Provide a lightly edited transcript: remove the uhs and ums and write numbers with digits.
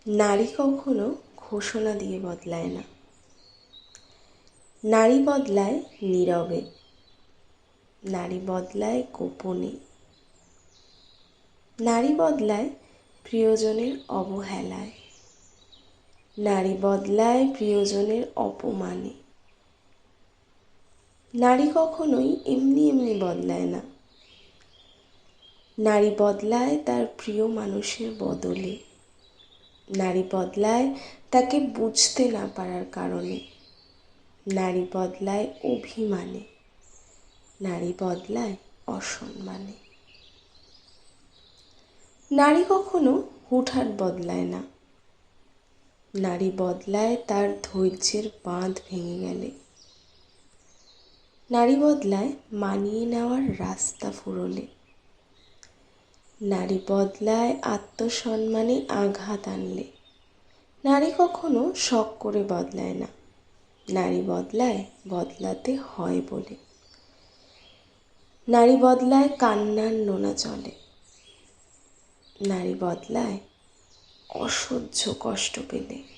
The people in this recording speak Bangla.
নারী কখনো ঘোষণা দিয়ে বদলায় না। নারী বদলায় নীরবে, নারী বদলায় গোপনে, নারী বদলায় প্রিয়জনের অবহেলায়, নারী বদলায় প্রিয়জনের অপমানে। নারী কখনোই এমনি এমনি বদলায় না। নারী বদলায় তার প্রিয় মানুষের বদলে, নারী বদলায় তাকে বুঝতে না পারার কারণে, নারী বদলায় অভিমানে, নারী বদলায় অসম্মানে। নারী কখনো হুটহাট বদলায় না। নারী বদলায় তার ধৈর্যের বাঁধ ভেঙে গেলে, নারী বদলায় মানিয়ে নেওয়ার রাস্তা ফুরোলে, নারী বদলায় আত্মসম্মানে আঘাত আনলে। নারী কখনো শখ করে বদলায় না। নারী বদলায় বদলাতে হয় বলে। নারী বদলায় কান্নার নোনা জলে, নারী বদলায় অসহ্য কষ্ট পেলে।